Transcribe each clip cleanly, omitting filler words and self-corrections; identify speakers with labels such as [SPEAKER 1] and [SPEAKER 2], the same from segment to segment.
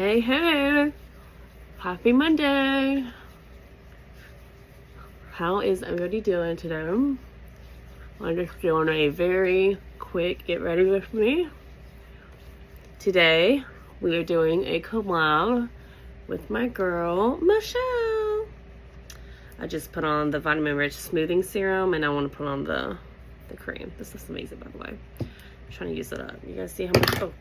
[SPEAKER 1] Hey, hey, happy Monday. How is everybody doing today? I'm just doing a very quick get ready with me. Today, we are doing a collab with my girl, Michelle. I just put on the Vitamin Rich Smoothing Serum, and I want to put on the cream. This looks amazing, by the way. I'm trying to use it up. You guys see how much? Oh.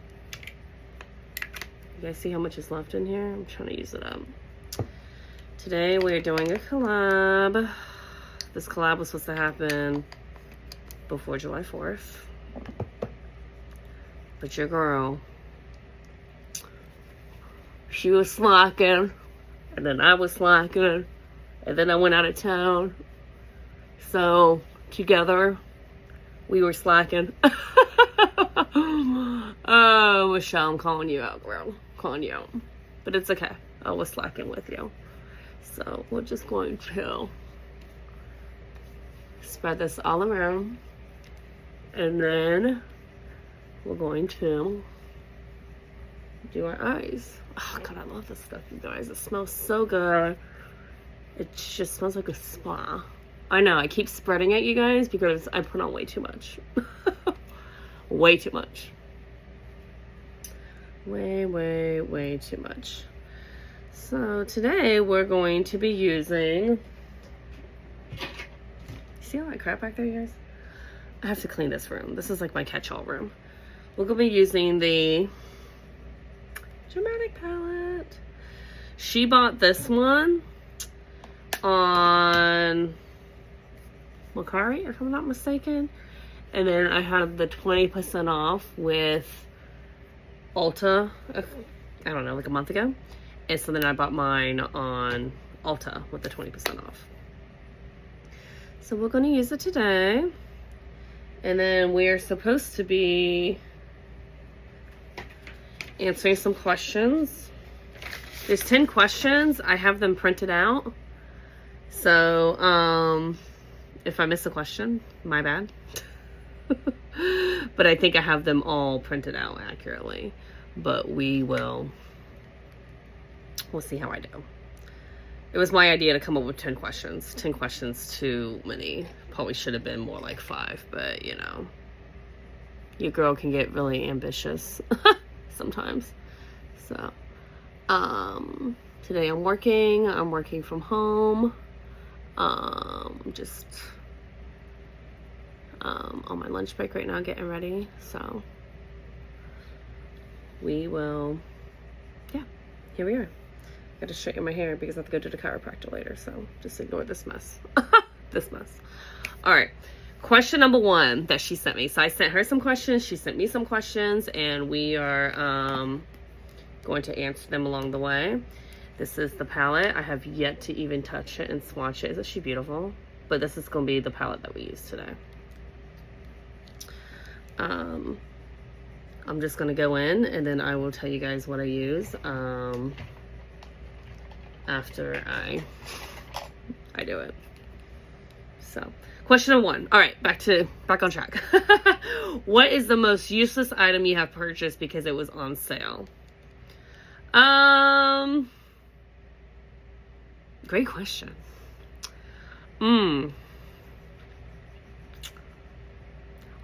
[SPEAKER 1] You guys see how much is left in here? I'm trying to use it up. Today we're doing a collab. This collab was supposed to happen before July 4th. But your girl, she was slacking. And then I was slacking. And then I went out of town. So together we were slacking. Oh, Michelle, I'm calling you out, girl. Calling you out. But it's okay. I was slacking with you. So we're just going to spread this all around. And then we're going to do our eyes. Oh, God, I love this stuff, you guys. It smells so good. It just smells like a spa. I know, I keep spreading it, you guys, because I put on way too much. Way too much. Way too much. So today we're going to be using, see all that crap back there, you guys? I have to clean this room. This is like my catch-all room. We're going to be using the Dramatic palette. She bought this one on Macari, if I'm not mistaken. And then I had the 20% off with Ulta, I don't know, like a month ago. And so then I bought mine on Ulta with the 20% off. So we're going to use it today. And then we're supposed to be answering some questions. There's 10 questions. I have them printed out. So, if I miss a question, my bad. But I think I have them all printed out accurately. But we'll see how I do. It was my idea to come up with 10 questions. 10 questions too many. Probably should have been more like 5, but you know, your girl can get really ambitious sometimes. So, today I'm working from home. Just on my lunch break right now, getting ready. So we will, yeah, here we are. Got to straighten my hair because I have to go to the chiropractor later. So just ignore this mess. This mess. All right. Question number 1 that she sent me. So I sent her some questions. She sent me some questions, and we are going to answer them along the way. This is the palette. I have yet to even touch it and swatch it. Isn't she beautiful? But this is going to be the palette that we use today. I'm just going to go in, and then I will tell you guys what I use after I do it. So, question number 1. All right, back on track. What is the most useless item you have purchased because it was on sale? Great question.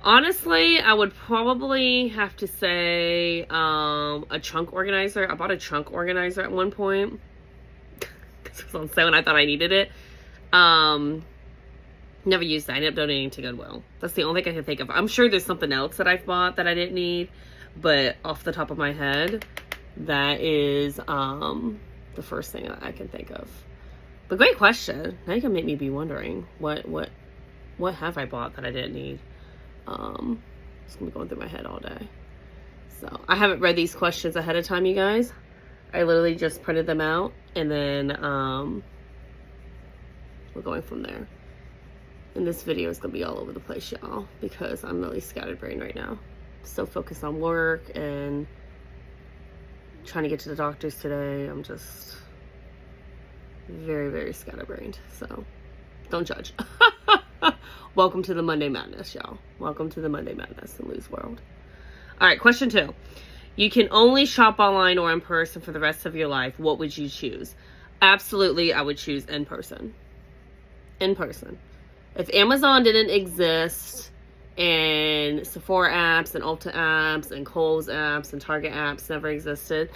[SPEAKER 1] Honestly, I would probably have to say a trunk organizer. I bought a trunk organizer at one point because it was on sale and I thought I needed it. Never used it. I ended up donating to Goodwill. That's the only thing I can think of. I'm sure there's something else that I've bought that I didn't need, but off the top of my head, that is the first thing I can think of. But great question. Now you can make me be wondering what have I bought that I didn't need. It's gonna be going through my head all day. So I haven't read these questions ahead of time, you guys. I literally just printed them out, and then we're going from there. And this video is gonna be all over the place, y'all, because I'm really scatterbrained right now. So focused on work and trying to get to the doctors today. I'm just very scatterbrained. So don't judge. Welcome to the Monday Madness, y'all. Welcome to the Monday Madness in Lou's world. All right, question 2. You can only shop online or in person for the rest of your life. What would you choose? Absolutely, I would choose in person. In person. If Amazon didn't exist and Sephora apps and Ulta apps and Kohl's apps and Target apps never existed,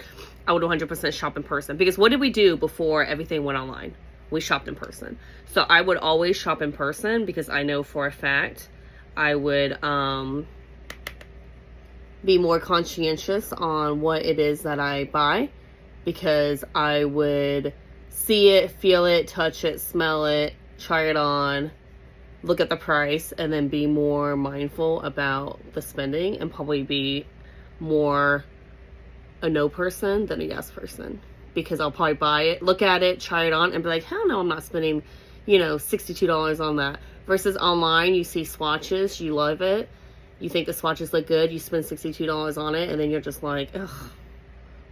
[SPEAKER 1] I would 100% shop in person. Because what did we do before everything went online? We shopped in person. So I would always shop in person because I know for a fact I would be more conscientious on what it is that I buy, because I would see it, feel it, touch it, smell it, try it on, look at the price, and then be more mindful about the spending, and probably be more a no person than a yes person, because I'll probably buy it, look at it, try it on, and be like, hell no, I'm not spending, you know, $62 on that. Versus online, you see swatches, you love it, you think the swatches look good, you spend $62 on it, and then you're just like, ugh,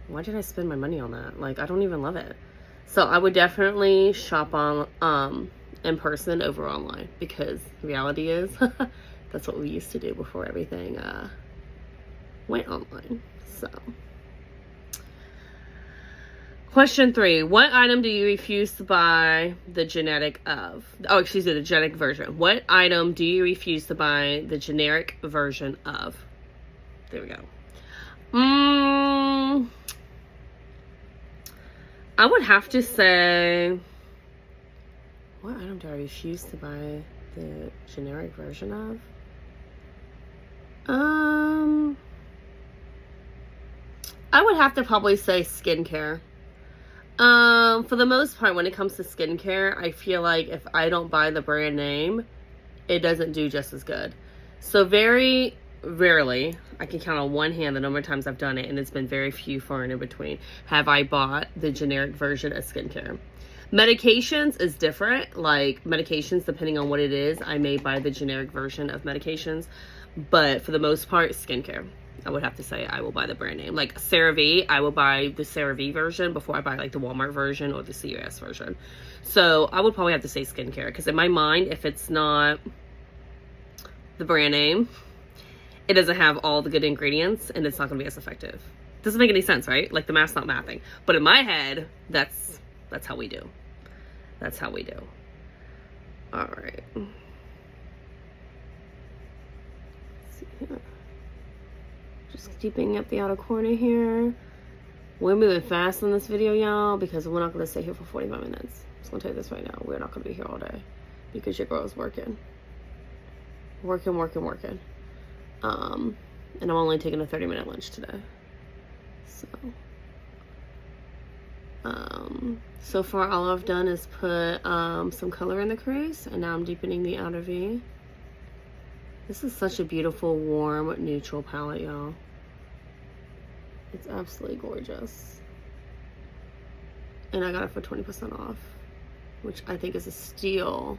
[SPEAKER 1] why did I spend my money on that? Like, I don't even love it. So I would definitely shop on in person over online, because the reality is that's what we used to do before everything went online. So question 3, what item do you refuse to buy the generic version? What item do you refuse to buy the generic version of? There we go. I would have to say, what item do I refuse to buy the generic version of? I would have to probably say skincare. For the most part, when it comes to skincare, I feel like if I don't buy the brand name, it doesn't do just as good. So very rarely, I can count on one hand the number of times I've done it, and it's been very few, far and in between, have I bought the generic version of skincare. Medications is different. Like, medications, depending on what it is, I may buy the generic version of medications. But for the most part, skincare, I would have to say I will buy the brand name. Like CeraVe, I will buy the CeraVe version before I buy like the Walmart version or the CVS version. So I would probably have to say skincare, because in my mind, if it's not the brand name, it doesn't have all the good ingredients, and it's not going to be as effective. Doesn't make any sense, right? Like, the math's not mathing. But in my head, that's how we do. That's how we do. All right. Let's see here. Just keeping up the outer corner here. We're moving fast in this video, y'all, because we're not going to stay here for 45 minutes. I'm just going to tell you this right now. We're not going to be here all day, because your girl's working. Working. And I'm only taking a 30-minute lunch today. So far all I've done is put some color in the crease, and now I'm deepening the outer V. This is such a beautiful, warm, neutral palette, y'all. It's absolutely gorgeous. And I got it for 20% off, which I think is a steal.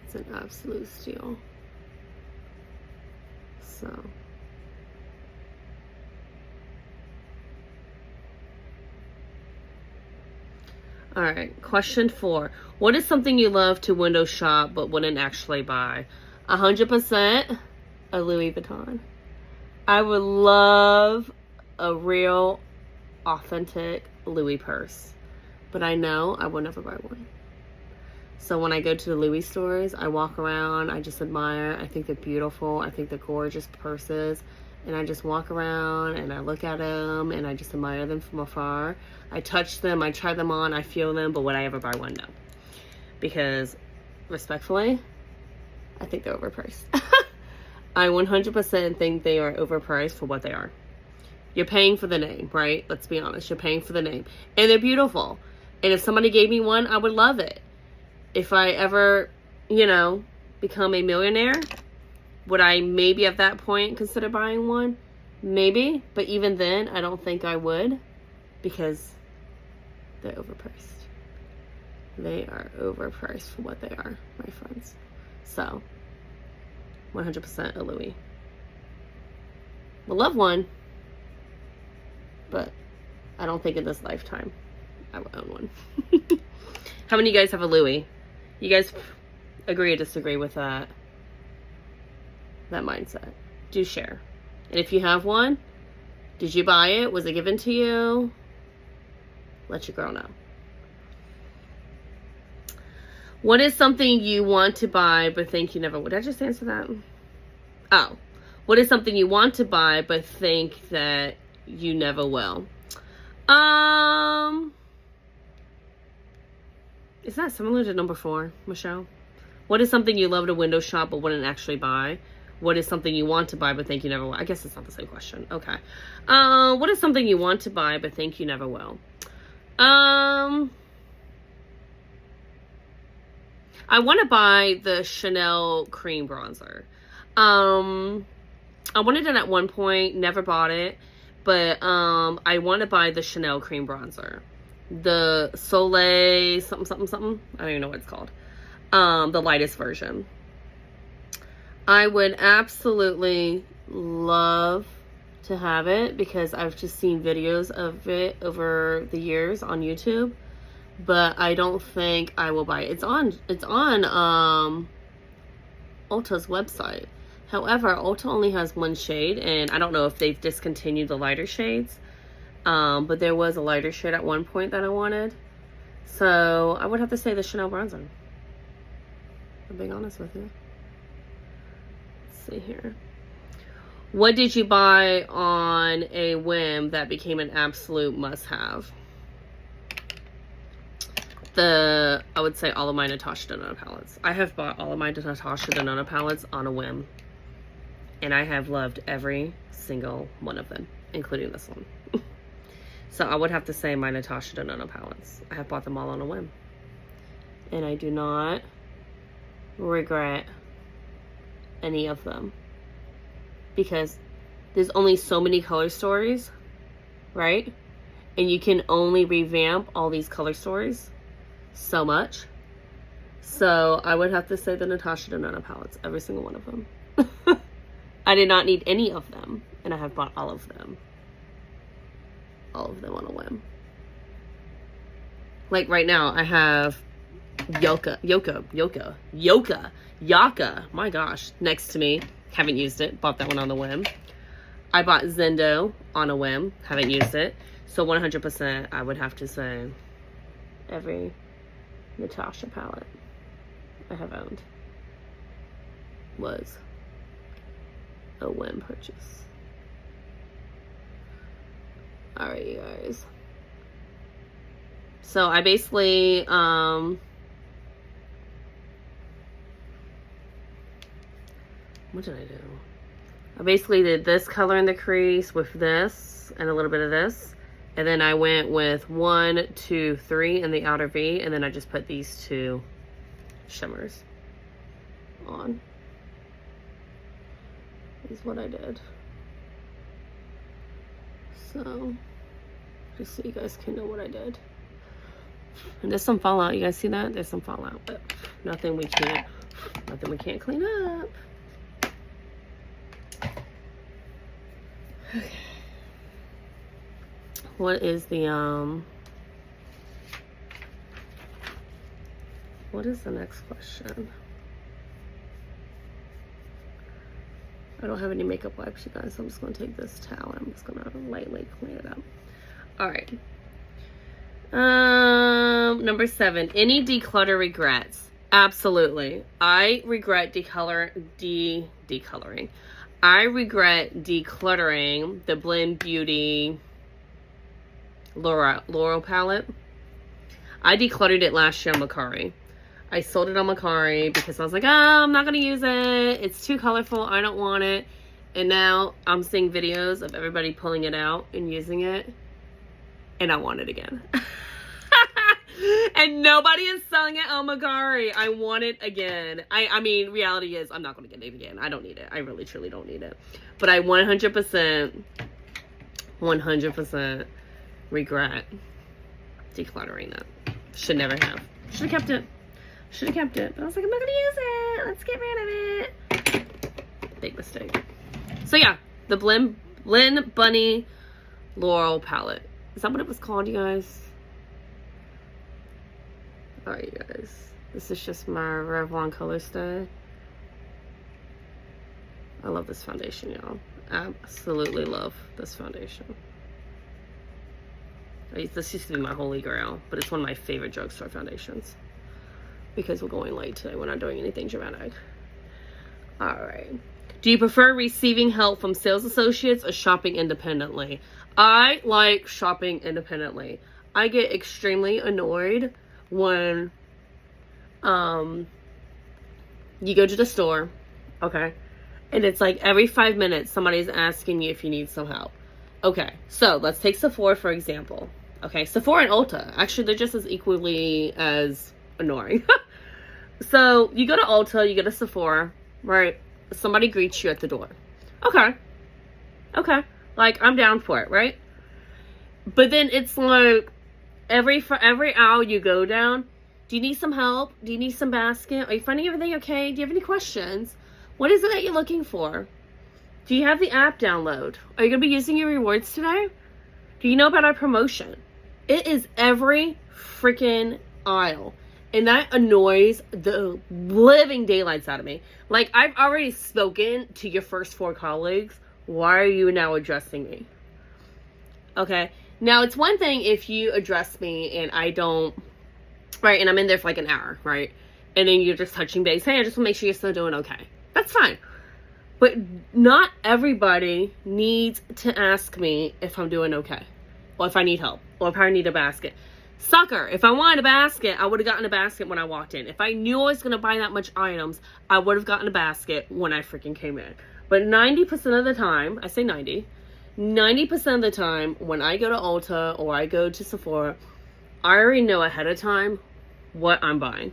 [SPEAKER 1] It's an absolute steal. So all right, question 4. What is something you love to window shop but wouldn't actually buy? 100% a Louis Vuitton. I would love a real, authentic Louis purse, but I know I will never buy one. So when I go to the Louis stores, I walk around, I just admire. I think they're beautiful. I think they're gorgeous purses. And I just walk around and I look at them and I just admire them from afar. I touch them, I try them on, I feel them, but would I ever buy one? No. Because, respectfully, I think they're overpriced. I 100% think they are overpriced for what they are. You're paying for the name, right? Let's be honest. You're paying for the name. And they're beautiful. And if somebody gave me one, I would love it. If I ever, become a millionaire, would I maybe at that point consider buying one? Maybe. But even then, I don't think I would, because they're overpriced. They are overpriced for what they are, my friends. So, 100% a Louis. Would love one, but I don't think in this lifetime I would own one. How many of you guys have a Louis? You guys agree or disagree with that mindset? Do share. And if you have one, Did you buy it? Was it given to you? Let your girl know. What is something you want to buy but think you never would? Did I just answer that? Oh. What is something you want to buy but think that you never will? Is that similar to number 4, Michelle? What is something you love to window shop but wouldn't actually buy? What is something you want to buy but think you never will? I guess it's not the same question. Okay. What is something you want to buy but think you never will? I want to buy the Chanel cream bronzer. I wanted it at one point, never bought it, but I want to buy the Chanel cream bronzer. The Soleil something something something. I don't even know what it's called. The lightest version. I would absolutely love to have it because I've just seen videos of it over the years on YouTube, but I don't think I will buy it. It's on Ulta's website. However, Ulta only has one shade, and I don't know if they've discontinued the lighter shades, but there was a lighter shade at one point that I wanted. So I would have to say the Chanel bronzer. I'm being honest with you. Let's see here. What did you buy on a whim that became an absolute must-have? I would say all of my Natasha Denona palettes. I have bought all of my Natasha Denona palettes on a whim. And I have loved every single one of them, including this one. So I would have to say my Natasha Denona palettes. I have bought them all on a whim. And I do not regret any of them. Because there's only so many color stories, right? And you can only revamp all these color stories so much. So I would have to say the Natasha Denona palettes, every single one of them. I did not need any of them, and I have bought all of them. All of them on a whim. Like right now, I have Yaka, my gosh, next to me. Haven't used it, bought that one on the whim. I bought Zendo on a whim, haven't used it. So 100% I would have to say every Natasha palette I have owned was a whim purchase. Alright, you guys. So I basically what did I do? I basically did this color in the crease with this and a little bit of this, and then I went with 1, 2, 3 in the outer V, and then I just put these 2 shimmers on. Is what I did. So just so you guys can know what I did. And there's some fallout. You guys see that? There's some fallout, but nothing we can't clean up. Okay. What is the what is the next question? I don't have any makeup wipes, you guys, so I'm just going to take this towel and I'm just going to lightly clean it up. All right. Number 7, any declutter regrets? Absolutely. I regret decluttering. I regret decluttering the Blend Beauty Laurel palette. I decluttered it last year on Mercari. I sold it on Mercari because I was like, oh, I'm not going to use it. It's too colorful. I don't want it. And now I'm seeing videos of everybody pulling it out and using it. And I want it again. And nobody is selling it on Mercari. I want it again. I mean, reality is I'm not going to get it again. I don't need it. I really, truly don't need it. But I 100% regret decluttering that. Should never have. Should have kept it. Should have kept it. But I was like, I'm not going to use it. Let's get rid of it. Big mistake. So yeah, the Blend Bunny Laurel palette. Is that what it was called, you guys? Alright, you guys. This is just my Revlon Color Stay. I love this foundation, y'all. absolutely love this foundation. This used to be my holy grail, but it's one of my favorite drugstore foundations because we're going late today. We're not doing anything dramatic. All right. Do you prefer receiving help from sales associates or shopping independently? I like shopping independently. I get extremely annoyed when you go to the store, okay, and it's like every 5 minutes somebody's asking you if you need some help. Okay, so let's take Sephora for example. Okay, Sephora and Ulta, actually they're just as equally as annoying. So you go to Ulta, you go to Sephora, right? Somebody greets you at the door. Okay, like I'm down for it, right? But then it's like every aisle you go down, do you need some help? Do you need some basket? Are you finding everything okay? Do you have any questions? What is it that you're looking for? Do you have the app download? Are you going to be using your rewards today? Do you know about our promotion? It is every freaking aisle. And that annoys the living daylights out of me. Like, I've already spoken to your first 4 colleagues. Why are you now addressing me? Okay. Now, it's one thing if you address me and I don't, right, and I'm in there for like an hour, right? And then you're just touching base. Hey, I just want to make sure you're still doing okay. That's fine. But not everybody needs to ask me if I'm doing okay. Or if I need help. Or if I need a basket. Sucker, if I wanted a basket, I would have gotten a basket when I walked in. If I knew I was going to buy that much items, I would have gotten a basket when I freaking came in. But 90% of the time, I say 90% of the time, when I go to Ulta or I go to Sephora, I already know ahead of time what I'm buying.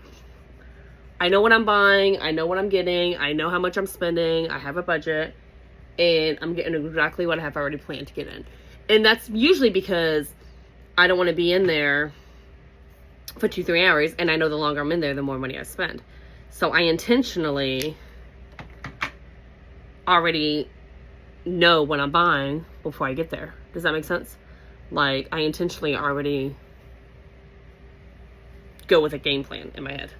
[SPEAKER 1] I know what I'm buying. I know what I'm getting. I know how much I'm spending. I have a budget. And I'm getting exactly what I have already planned to get in. And that's usually because I don't want to be in there for 2-3 hours. And I know the longer I'm in there, the more money I spend. So I intentionally already know what I'm buying before I get there. Does that make sense? Like, I intentionally already go with a game plan in my head.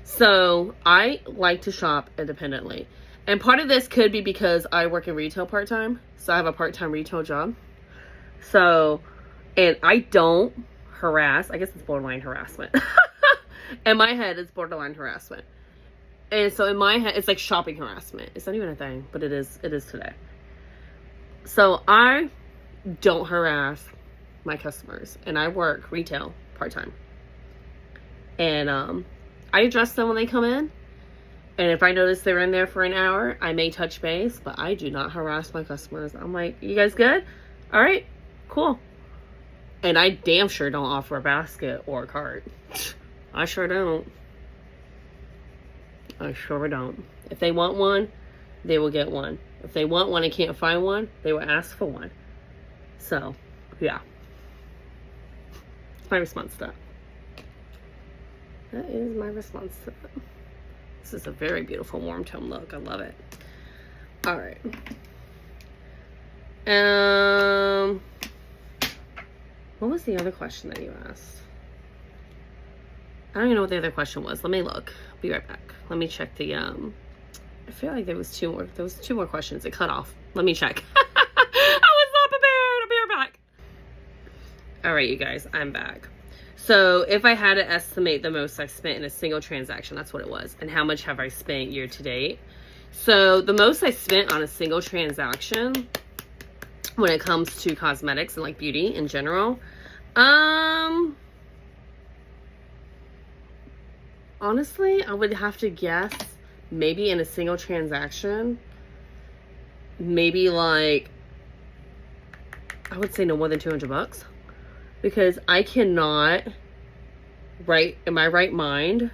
[SPEAKER 1] So I like to shop independently. And part of this could be because I work in retail part-time. So I have a part-time retail job. So, and I don't harass. I guess it's borderline harassment. In my head, it's borderline harassment. And so in my head, it's like shopping harassment. It's not even a thing, but it is today. So I don't harass my customers. And I work retail part-time. And I address them when they come in. And if I notice they're in there for an hour, I may touch base, but I do not harass my customers. I'm like, you guys good? All right, cool. And I damn sure don't offer a basket or a cart. I sure don't. I sure don't. If they want one, they will get one. If they want one and can't find one, they will ask for one. So, yeah. My response to that. That is my response to that. This is a very beautiful warm tone look. I love it. All right. What was the other question that you asked? I don't even know what the other question was. Let me look. I'll be right back. Let me check the I feel like there was two more questions. It cut off. Let me check. I was not prepared. I'll be right back. All right, you guys, I'm back. So if I had to estimate the most I've spent in a single transaction, that's what it was. And how much have I spent year to date? So the most I spent on a single transaction when it comes to cosmetics and like beauty in general, honestly, I would have to guess maybe in a single transaction, maybe like, I would say no more than $200. Because I cannot, in my right mind,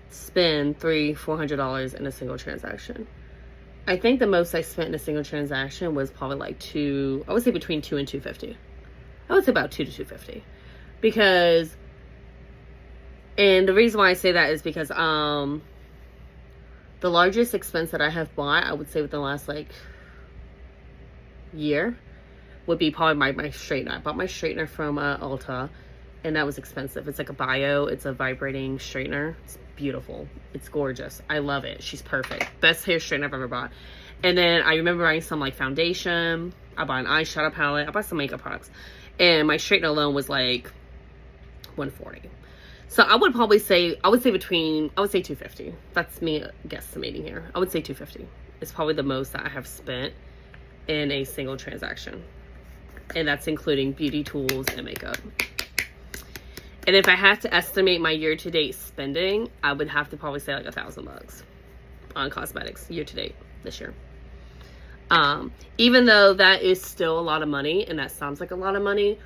[SPEAKER 1] spend $300-400 in a single transaction. I think the most I spent in a single transaction was probably like I would say between $200 and $250. I would say about $200 to $250. Because, and the reason why I say that is because the largest expense that I have bought, I would say within the last like year, would be probably my straightener. I bought my straightener from Ulta, and that was expensive. It's like a bio. It's a vibrating straightener. It's beautiful. It's gorgeous. I love it. She's perfect. Best hair straightener I've ever bought. And then I remember buying some like foundation. I bought an eyeshadow palette. I bought some makeup products. And my straightener alone was like $140. So I would probably say, I would say $250. That's me guesstimating here. I would say $250. It's probably the most that I have spent in a single transaction. And that's including beauty tools and makeup. And if I had to estimate my year-to-date spending, I would have to probably say like $1,000 on cosmetics year-to-date this year. Even though that is still a lot of money, and that sounds like a lot of money,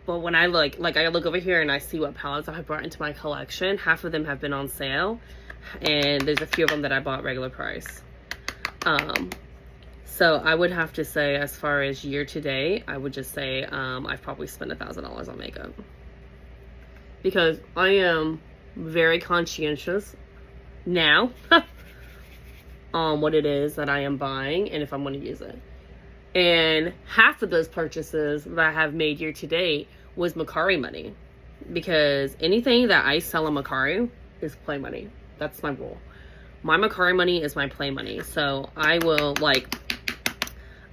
[SPEAKER 1] but when I look, like I look over here and I see what palettes I have brought into my collection, half of them have been on sale, and there's a few of them that I bought regular price. So I would have to say, as far as year-to-date, I would just say I've probably spent $1,000 on makeup. Because I am very conscientious now on what it is that I am buying and if I'm going to use it. And half of those purchases that I have made year to date was Mercari money. Because anything that I sell on Mercari is play money. That's my rule. My Mercari money is my play money. So I will, like,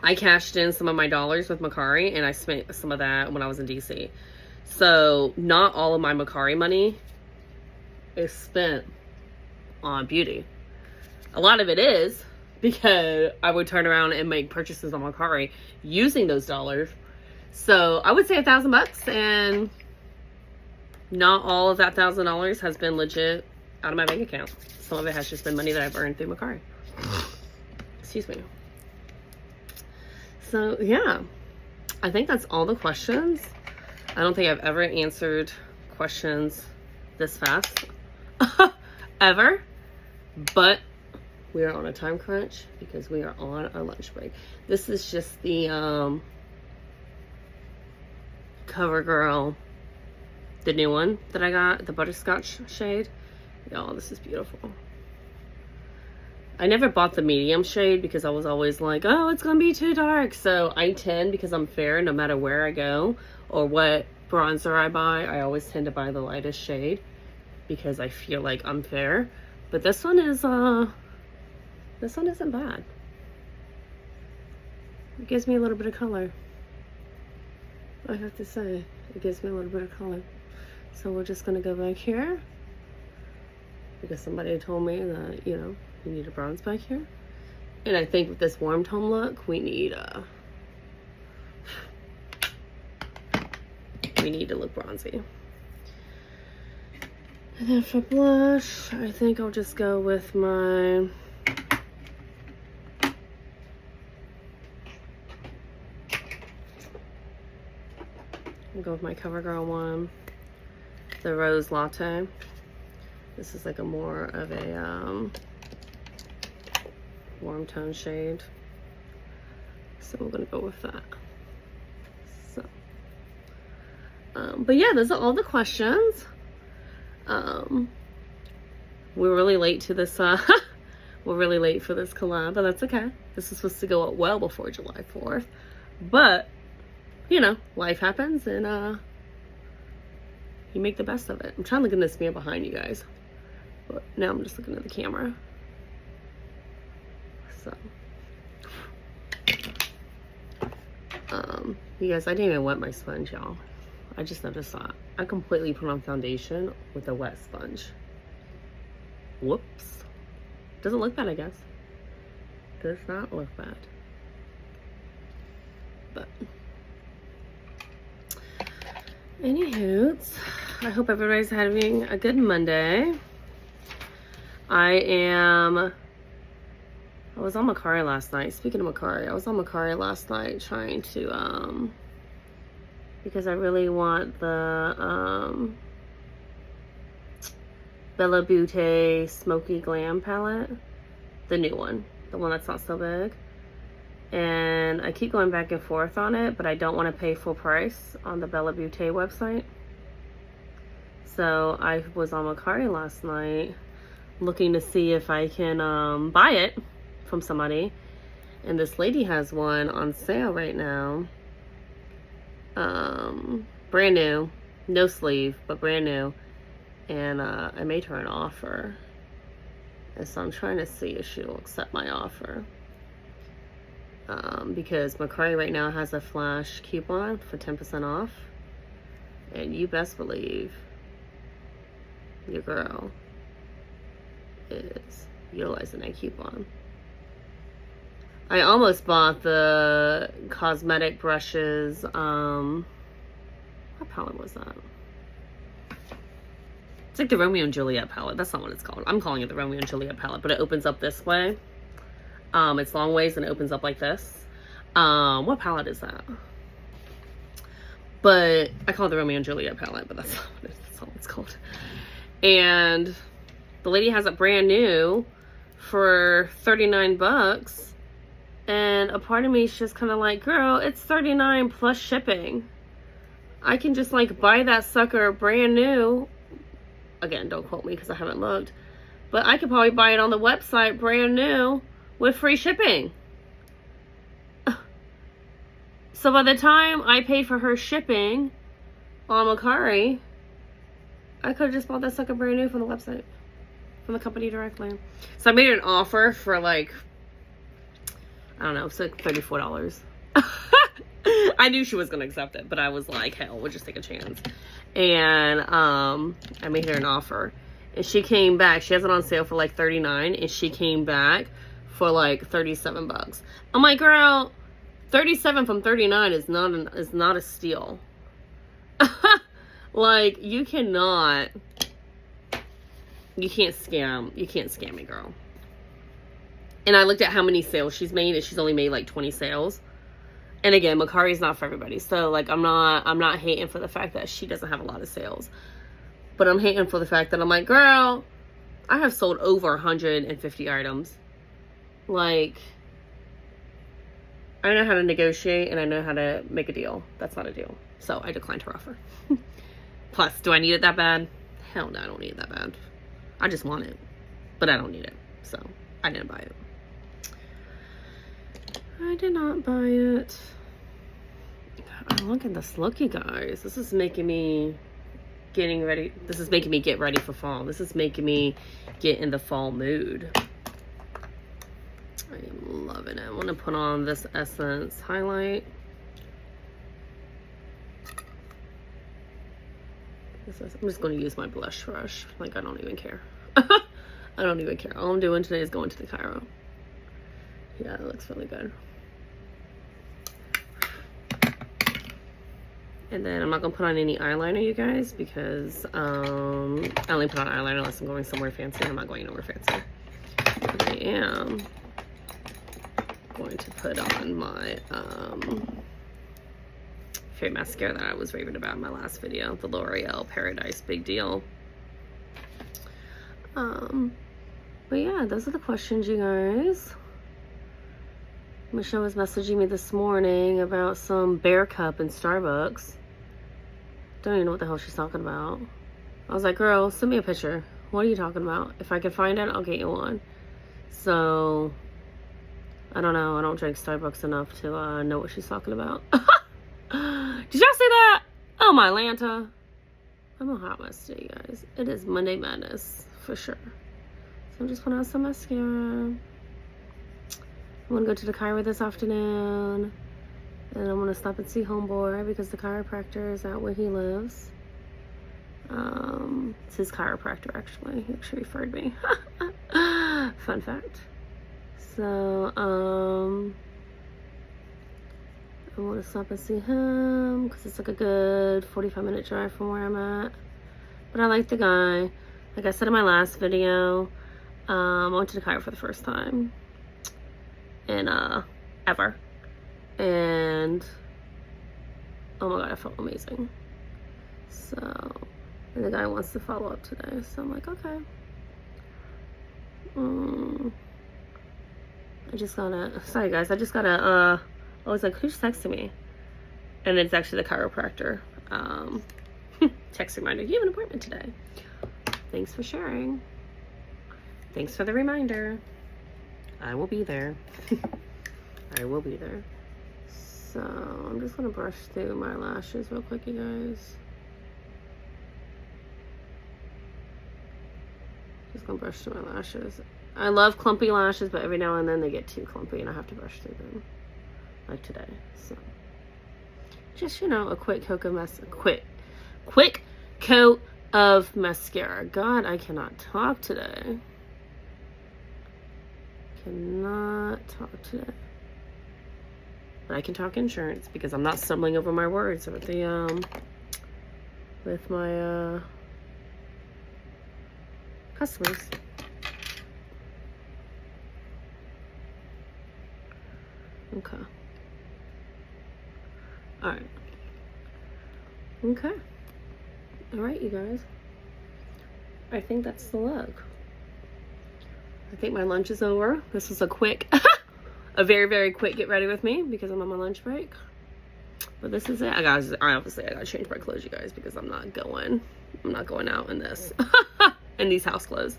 [SPEAKER 1] I cashed in some of my dollars with Mercari and I spent some of that when I was in DC. So not all of my Mercari money is spent on beauty. A lot of it is because I would turn around and make purchases on Mercari using those dollars. So I would say $1,000, and not all of that $1,000 has been legit out of my bank account. Some of it has just been money that I've earned through Mercari. Excuse me. So yeah, I think that's all the questions. I don't think I've ever answered questions this fast ever, but we are on a time crunch because we are on our lunch break. This is just the CoverGirl, the new one that I got, the butterscotch shade. Y'all, this is beautiful. I never bought the medium shade because I was always like, oh, it's gonna be too dark. So I tend, because I'm fair, no matter where I go or what bronzer I buy, I always tend to buy the lightest shade because I feel like I'm fair. But this one isn't bad. It gives me a little bit of color. I have to say, it gives me a little bit of color. So we're just gonna go back here because somebody told me that, you know, you need a bronze back here. And I think with this warm tone look, we need to look bronzy. And then for blush, I think I'll just go with my CoverGirl one, the Rose Latte. This is like a more of a warm tone shade, so we're gonna go with that. So but yeah, those are all the questions. We're really late to this we're really late for this collab, but that's okay. This is supposed to go up well before July 4th, but you know, life happens, and you make the best of it. I'm trying to look in this mirror behind you guys, but now I'm just looking at the camera. So you guys, I didn't even wet my sponge, y'all. I just noticed that. I completely put on foundation with a wet sponge. Whoops. Doesn't look bad, I guess. Does not look bad. But anywho, I hope everybody's having a good Monday. I was on Mercari last night. Speaking of Mercari, I was on Mercari last night trying to, because I really want the, Bella Beauté Smoky Glam palette. The new one. The one that's not so big. And I keep going back and forth on it, but I don't want to pay full price on the Bella Beauté website. So I was on Mercari last night looking to see if I can buy it from somebody, and this lady has one on sale right now, brand new, no sleeve, but brand new. And I made her an offer. And so I'm trying to see if she'll accept my offer. Because McCray right now has a flash coupon for 10% off. And you best believe your girl is utilizing that coupon. I almost bought the cosmetic brushes. What palette was that? It's like the Romeo and Juliet palette. That's not what it's called. I'm calling it the Romeo and Juliet palette, but it opens up this way. It's long ways and it opens up like this. What palette is that? But I call it the Romeo and Juliet palette, but that's not what it's called. And the lady has it brand new for 39 bucks. And a part of me is just kind of like, girl, it's 39 plus shipping. I can just like buy that sucker brand new. Again, don't quote me because I haven't looked. But I could probably buy it on the website brand new with free shipping. So by the time I paid for her shipping on Mercari, I could have just bought that sucker brand new from the website. From the company directly. So I made an offer for like, I don't know, it's like $34. I knew she was going to accept it, but I was like, hell, we'll just take a chance. And I made her an offer. And she came back. She has it on sale for like $39, and she came back for like 37 bucks. I'm like, girl, 37 from 39 is not a steal. Like, you can't scam me, girl. And I looked at how many sales she's made, and she's only made like 20 sales. And again, Mercari's not for everybody. So like, I'm not hating for the fact that she doesn't have a lot of sales. But I'm hating for the fact that I'm like, girl, I have sold over 150 items. Like, I know how to negotiate and I know how to make a deal. That's not a deal. So I declined her offer. Plus, do I need it that bad? Hell no, I don't need it that bad. I just want it. But I don't need it. So I didn't buy it. I did not buy it. Oh, look at this look, you guys. This is making me getting ready. This is making me get ready for fall. This is making me get in the fall mood. I am loving it. I want to put on this Essence highlight. I'm just going to use my blush brush. Like, I don't even care. I don't even care. All I'm doing today is going to the Cairo. Yeah, it looks really good. And then I'm not going to put on any eyeliner, you guys, because I only put on eyeliner unless I'm going somewhere fancy. I'm not going nowhere fancy. But I am going to put on my favorite mascara that I was raving about in my last video, the L'Oreal Paradise Big Deal. But yeah, those are the questions, you guys. Michelle was messaging me this morning about some bear cup in Starbucks. Don't even know what the hell she's talking about. I was like, girl, send me a picture. What are you talking about? If I can find it, I'll get you one. So, I don't know. I don't drink Starbucks enough to know what she's talking about. Did y'all see that? Oh my Lanta. I'm a hot mess today, guys. It is Monday Madness, for sure. So I'm just putting on some mascara. I'm gonna go to the Cairo this afternoon. And I'm gonna stop and see homeboy because the chiropractor is out where he lives. It's his chiropractor, actually. He actually referred me. Fun fact. So, I want to stop and see him because it's like a good 45-minute drive from where I'm at. But I like the guy. Like I said in my last video, I went to the Cairo for the first time in ever. And oh my god, I felt amazing. So, and the guy wants to follow up today. So I'm like, okay. I just gotta, sorry guys, I just gotta, I was like, who's texting me? And it's actually the chiropractor. Text reminder, you have an appointment today. Thanks for sharing. Thanks for the reminder. I will be there. I will be there. So I'm just gonna brush through my lashes real quick, you guys. Just gonna brush through my lashes. I love clumpy lashes, but every now and then they get too clumpy and I have to brush through them. Like today. So just, you know, a quick coat of mascara. God, I cannot talk today. Cannot talk today. But I can talk insurance because I'm not stumbling over my words with the with my customers. Okay. All right. Okay. All right, you guys. I think that's the look. I think my lunch is over. This was a quick, a very, very quick get ready with me because I'm on my lunch break. But this is it. I gotta change my clothes, you guys, because I'm not going out in this, in these house clothes.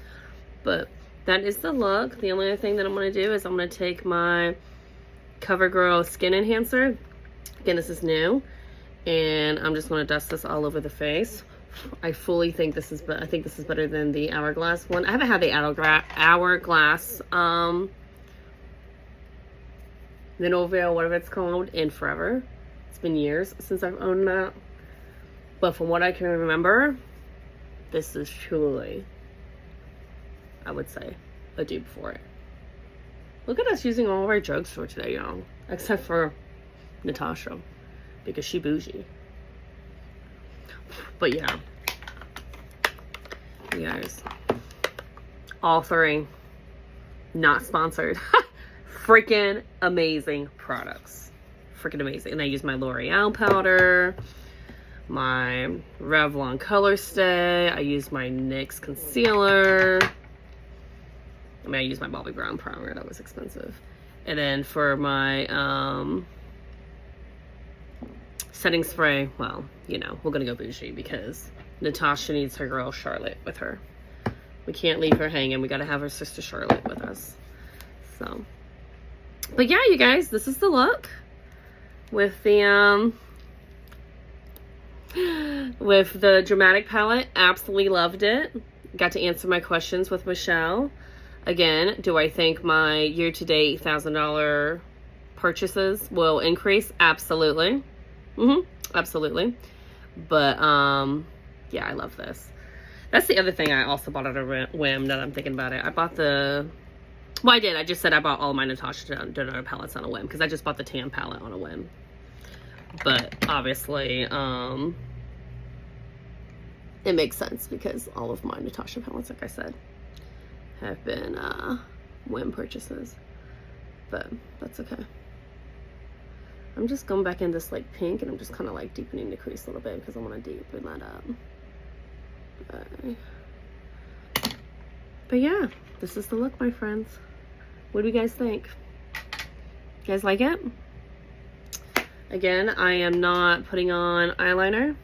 [SPEAKER 1] But that is the look. The only other thing that I'm gonna do is I'm gonna take my CoverGirl Skin Enhancer. Again, this is new. And I'm just gonna dust this all over the face. I fully think this is, I think this is better than the Hourglass one. I haven't had the Hourglass Mineral, whatever it's called, in forever. It's been years since I've owned that. But from what I can remember, this is truly, I would say, a dupe for it. Look at us using all of our drugstore today, y'all. Except for Natasha, because she bougie. But yeah, you guys, all three, not sponsored, freaking amazing products, freaking amazing. And I use my L'Oreal powder, my Revlon Color Stay, I use my NYX concealer, I mean, I use my Bobbi Brown primer, that was expensive. And then for my setting spray, well, you know, we're gonna go bougie because Natasha needs her girl Charlotte with her. We can't leave her hanging. We gotta have her sister Charlotte with us. So, but yeah, you guys, this is the look with the dramatic palette. Absolutely loved it. Got to answer my questions with Michelle. Again, do I think my year-to-date $1,000 purchases will increase? Absolutely. Absolutely. But yeah, I love this. That's the other thing I also bought at a whim that I'm thinking about it. I bought the, well, I did. I just said I bought all my Natasha Denona palettes on a whim because I just bought the tan palette on a whim. But obviously, it makes sense because all of my Natasha palettes, like I said, have been whim purchases. But that's okay. I'm just going back in this like pink and I'm just kind of like deepening the crease a little bit because I want to deepen that up. But yeah, this is the look, my friends. What do you guys think? You guys like it? Again, I am not putting on eyeliner.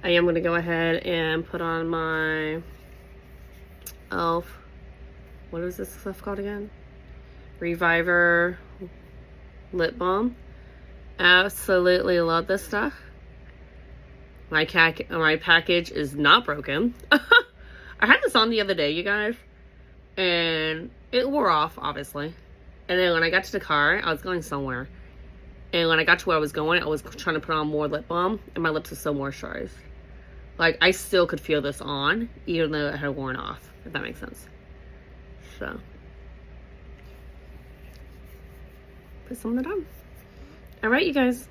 [SPEAKER 1] I am going to go ahead and put on my e.l.f. What is this stuff called again? Reviver lip balm. Absolutely love this stuff. My package is not broken. I had this on the other day, you guys, and it wore off, obviously. And then when I got to the car, I was going somewhere, and when I got to where I was going, I was trying to put on more lip balm, and my lips are so moisturized. Like, I still could feel this on, even though it had worn off, if that makes sense. So, put some of that on. All right, you guys,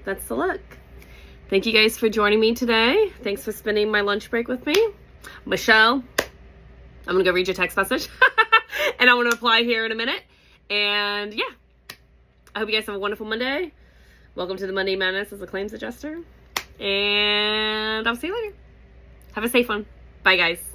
[SPEAKER 1] that's the look. Thank you guys for joining me today. Thanks for spending my lunch break with me. Michelle, I'm gonna go read your text message and I'm gonna apply here in a minute. And yeah, I hope you guys have a wonderful Monday. Welcome to the Monday Madness as a claims adjuster. And I'll see you later. Have a safe one. Bye, guys.